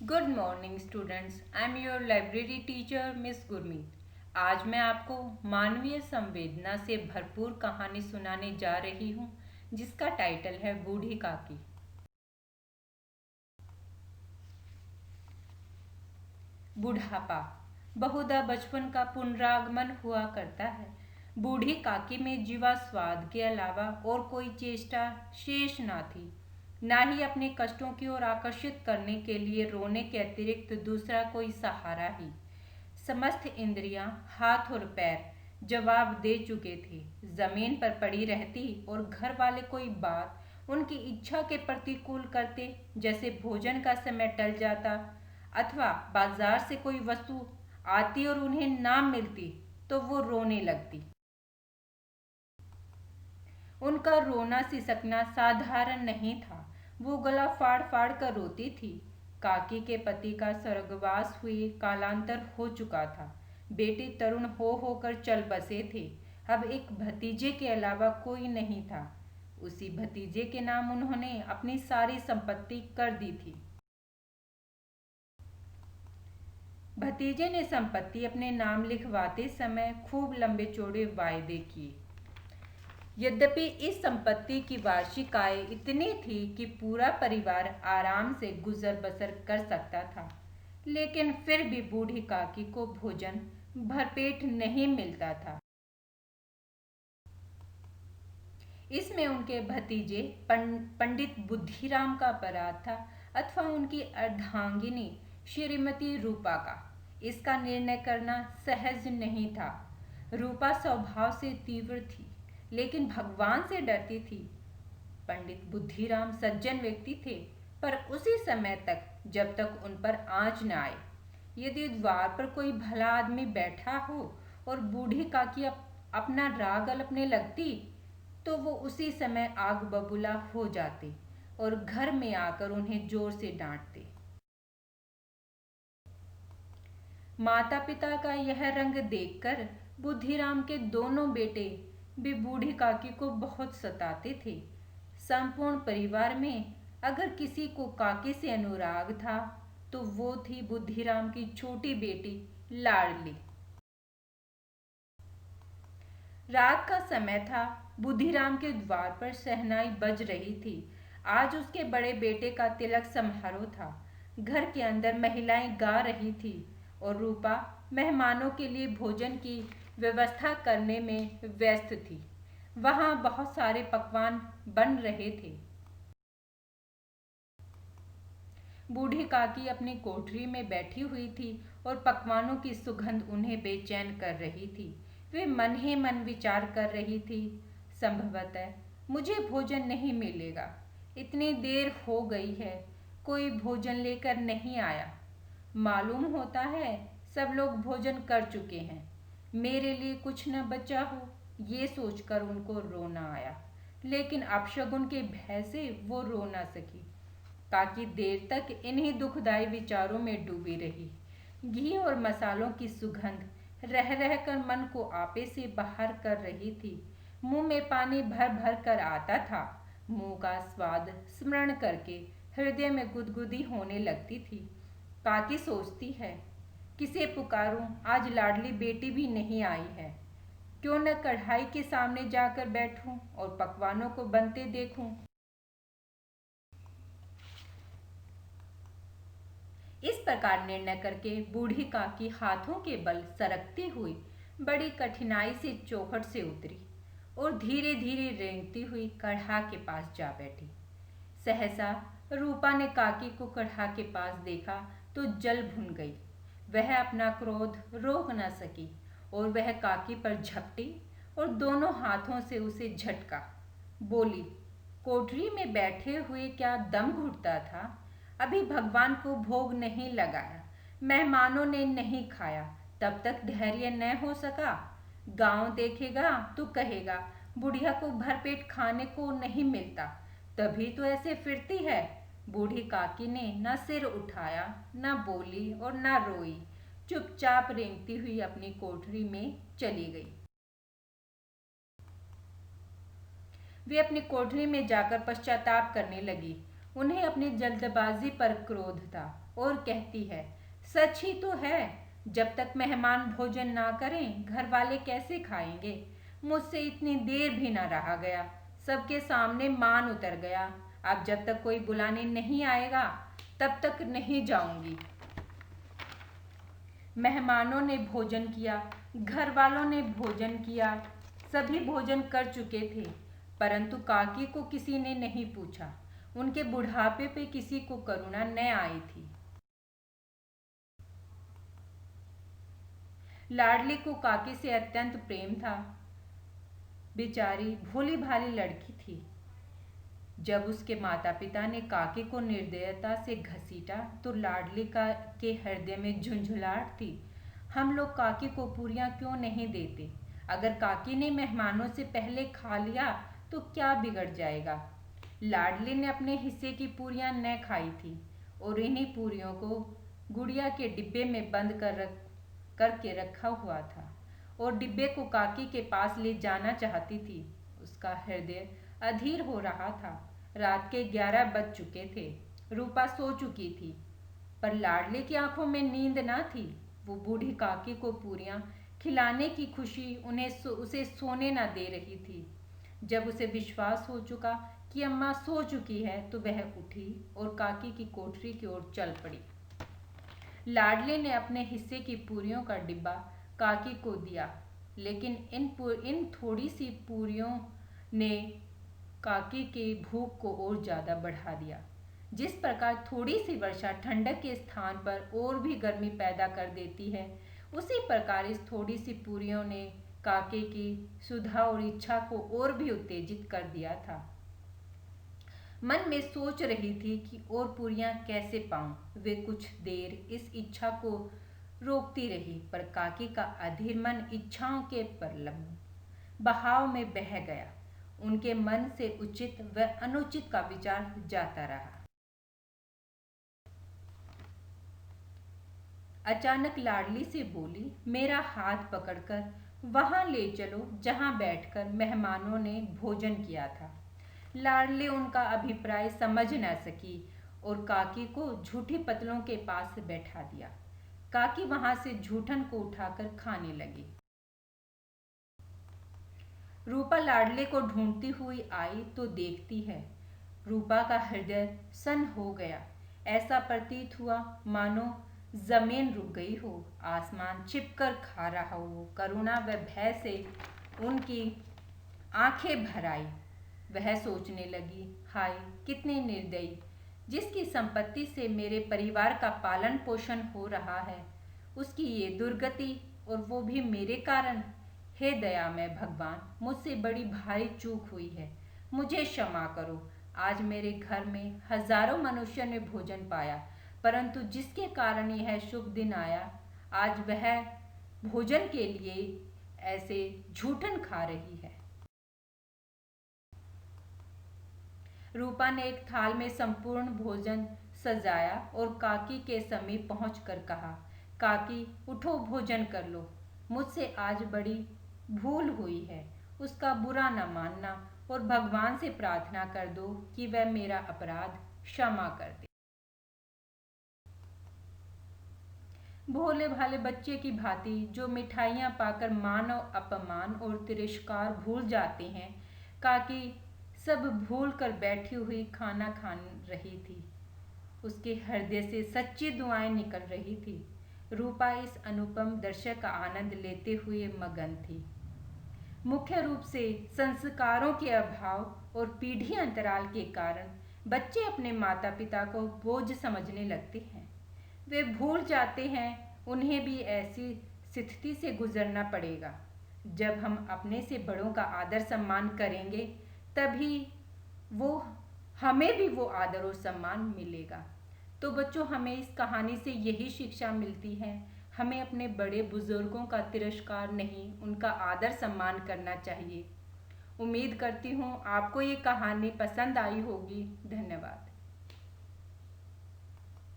Good morning students, I am your library teacher miss Gurmeet. आज मैं आपको मानवीय संवेदना से भरपूर कहानी सुनाने जा रही हूँ जिसका टाइटल है बूढ़ी काकी। बुढ़ापा बहुधा बचपन का पुनरागमन हुआ करता है। बूढ़ी काकी में जीवा स्वाद के अलावा और कोई चेष्टा शेष ना थी, ना ही अपने कष्टों की ओर आकर्षित करने के लिए रोने के अतिरिक्त दूसरा कोई सहारा ही। समस्त इंद्रियां, हाथ और पैर जवाब दे चुके थे। जमीन पर पड़ी रहती और घर वाले कोई बात उनकी इच्छा के प्रतिकूल करते, जैसे भोजन का समय टल जाता अथवा बाजार से कोई वस्तु आती और उन्हें ना मिलती तो वो रोने लगती। उनका रोना सिसकना साधारण नहीं था, वो गला फाड़ फाड़ कर रोती थी। काकी के पति का स्वर्गवास हुए कालांतर हो चुका था। बेटे तरुण हो होकर चल बसे थे। अब एक भतीजे के अलावा कोई नहीं था। उसी भतीजे के नाम उन्होंने अपनी सारी संपत्ति कर दी थी। भतीजे ने संपत्ति अपने नाम लिखवाते समय खूब लंबे चौड़े वायदे किए। यद्यपि इस संपत्ति की वार्षिक आय इतनी थी कि पूरा परिवार आराम से गुजर बसर कर सकता था, लेकिन फिर भी बूढ़ी काकी को भोजन भरपेट नहीं मिलता था। इसमें उनके भतीजे पंडित बुद्धिराम का अपराध था अथवा उनकी अर्धांगिनी श्रीमती रूपा का। इसका निर्णय करना सहज नहीं था। रूपा स्वभाव से तीव्र थी, लेकिन भगवान से डरती थी। पंडित बुद्धिराम सज्जन व्यक्ति थे, पर उसी समय तक जब तक उन पर आँच न आए। यदि द्वार पर कोई भला आदमी बैठा हो और बूढ़ी काकी अपना राग अलपने लगती तो वो उसी समय आग बबूला हो जाते और घर में आकर उन्हें जोर से डांटते। माता पिता का यह रंग देखकर बुद्धिराम के दोनों बेटे भी बूढ़ी काकी को बहुत सताते थे। संपूर्ण परिवार में अगर किसी को काकी से अनुराग था तो वो थी बुद्धिराम की छोटी बेटी लाडली। रात का समय था। बुद्धिराम के द्वार पर शहनाई बज रही थी। आज उसके बड़े बेटे का तिलक समारोह था। घर के अंदर महिलाएं गा रही थी और रूपा मेहमानों के लिए भोजन की व्यवस्था करने में व्यस्त थी। वहां बहुत सारे पकवान बन रहे थे। बूढ़ी काकी अपनी कोठरी में बैठी हुई थी और पकवानों की सुगंध उन्हें बेचैन कर रही थी। वे मन ही मन विचार कर रही थी, संभवतः मुझे भोजन नहीं मिलेगा। इतनी देर हो गई है, कोई भोजन लेकर नहीं आया। मालूम होता है सब लोग भोजन कर चुके हैं, मेरे लिए कुछ न बचा हो, ये सोचकर उनको रोना आया। लेकिन अपशगुन के भय से वो रो न सकी। काकी देर तक इन्हीं दुखदायी विचारों में डूबी रही। घी और मसालों की सुगंध रह रह कर मन को आपे से बाहर कर रही थी। मुंह में पानी भर भर कर आता था। मुंह का स्वाद स्मरण करके हृदय में गुदगुदी होने लगती थी। काकी सोचती है, किसे पुकारूं, आज लाडली बेटी भी नहीं आई है। क्यों न कढ़ाई के सामने जाकर बैठूं और पकवानों को बनते देखूं। इस प्रकार निर्णय करके बूढ़ी काकी हाथों के बल सरकती हुई बड़ी कठिनाई से चौखट से उतरी और धीरे धीरे रेंगती हुई कढ़ा के पास जा बैठी। सहसा रूपा ने काकी को कढ़ा के पास देखा तो जल भुन गई। वह अपना क्रोध रोक न सकी और वह काकी पर झपटी और दोनों हाथों से उसे झटका। बोली, कोठरी में बैठे हुए क्या दम घुटता था? अभी भगवान को भोग नहीं लगाया, मेहमानों ने नहीं खाया, तब तक धैर्य न हो सका। गांव देखेगा तो कहेगा बुढ़िया को भरपेट खाने को नहीं मिलता, तभी तो ऐसे फिरती है। बूढ़ी काकी ने न सिर उठाया, न बोली और न रोई। चुपचाप रेंगती हुई अपनी कोठरी में चली गई। वे अपनी कोठरी में जाकर पश्चाताप करने लगी। उन्हें अपनी जल्दबाजी पर क्रोध था। और कहती है, सच ही तो है, जब तक मेहमान भोजन ना करें घर वाले कैसे खाएंगे। मुझसे इतनी देर भी ना रहा गया, सबके सामने मान उतर गया। अब जब तक कोई बुलाने नहीं आएगा तब तक नहीं जाऊंगी। मेहमानों ने भोजन किया, घर वालों ने भोजन किया, सभी भोजन कर चुके थे, परंतु काकी को किसी ने नहीं पूछा। उनके बुढ़ापे पे किसी को करुणा न आई थी। लाडली को काकी से अत्यंत प्रेम था। बेचारी भोली भाली लड़की थी। जब उसके माता पिता ने काकी को निर्दयता से घसीटा तो लाडली का के हृदय में झुंझुलाहट थी। हम लोग काकी को पूरियां क्यों नहीं देते? अगर काकी ने मेहमानों से पहले खा लिया तो क्या बिगड़ जाएगा? लाडली ने अपने हिस्से की पूरियां न खाई थी और इन्हीं पूरियों को गुड़िया के डिब्बे में बंद करके रखा हुआ था और डिब्बे को काकी के पास ले जाना चाहती थी। उसका हृदय अधीर हो रहा था। रात के 11 बज चुके थे। रूपा सो चुकी थी, पर लाडली की आंखों में नींद न थी। वो बूढ़ी काकी को पूरियां खिलाने की खुशी उसे सोने न दे रही थी। जब उसे विश्वास हो चुका कि अम्मा सो चुकी है तो वह उठी और काकी की कोठरी की ओर चल पड़ी। लाडली ने अपने हिस्से की पूरियों का डिब्बा काकी को दिया, लेकिन इन थोड़ी सी पूरियों ने काकी की भूख को और ज़्यादा बढ़ा दिया। जिस प्रकार थोड़ी सी वर्षा ठंडक के स्थान पर और भी गर्मी पैदा कर देती है, उसी प्रकार इस थोड़ी सी पूरियों ने काकी की सुधा और इच्छा को और भी उत्तेजित कर दिया था। मन में सोच रही थी कि और पूरियां कैसे पाऊं। वे कुछ देर इस इच्छा को रोकती रही, पर काकी का अधीर मन इच्छाओं के प्रलंब बहाव में बह गया। उनके मन से उचित व अनुचित का विचार जाता रहा। अचानक लाडली से बोली, मेरा हाथ पकड़कर वहां ले चलो जहां बैठकर मेहमानों ने भोजन किया था। लाडली उनका अभिप्राय समझ न सकी और काकी को झूठी पतलों के पास बैठा दिया। काकी वहां से झूठन को उठाकर खाने लगी। रूपा लाडले को ढूंढती हुई आई तो देखती है रूपा का हृदय सन हो गया। ऐसा प्रतीत हुआ मानो जमीन रुक गई हो, आसमान छिपकर खा रहा हो। करुणा व भय से उनकी आंखें भर आई। वह सोचने लगी, हाय कितनी निर्दयी, जिसकी संपत्ति से मेरे परिवार का पालन पोषण हो रहा है, उसकी ये दुर्गति, और वो भी मेरे कारण। हे दयामय भगवान, मुझसे बड़ी भारी चूक हुई है, मुझे क्षमा करो। आज मेरे घर में हजारों मनुष्य ने भोजन पाया, परंतु जिसके कारण यह शुभ दिन आया, आज वह भोजन के लिए ऐसे झूठन खा रही है। रूपा ने एक थाल में संपूर्ण भोजन सजाया और काकी के समीप पहुंचकर कहा, काकी उठो, भोजन कर लो। मुझसे आज बड़ी भूल हुई है, उसका बुरा न मानना और भगवान से प्रार्थना कर दो कि वह मेरा अपराध क्षमा कर दे। भोले भाले बच्चे की भांति जो मिठाइयाँ पाकर मान और अपमान और तिरस्कार भूल जाते हैं, काकी सब भूल कर बैठी हुई खाना खा रही थी। उसके हृदय से सच्ची दुआएं निकल रही थी। रूपा इस अनुपम दृश्य का आनंद लेते हुए मगन थी। मुख्य रूप से संस्कारों के अभाव और पीढ़ी अंतराल के कारण बच्चे अपने माता पिता को बोझ समझने लगते हैं। वे भूल जाते हैं उन्हें भी ऐसी स्थिति से गुजरना पड़ेगा। जब हम अपने से बड़ों का आदर सम्मान करेंगे, तभी हमें भी वो आदर और सम्मान मिलेगा। तो बच्चों, हमें इस कहानी से यही शिक्षा मिलती है, हमें अपने बड़े बुजुर्गों का तिरस्कार नहीं, उनका आदर सम्मान करना चाहिए। उम्मीद करती हूँ आपको ये कहानी पसंद आई होगी। धन्यवाद।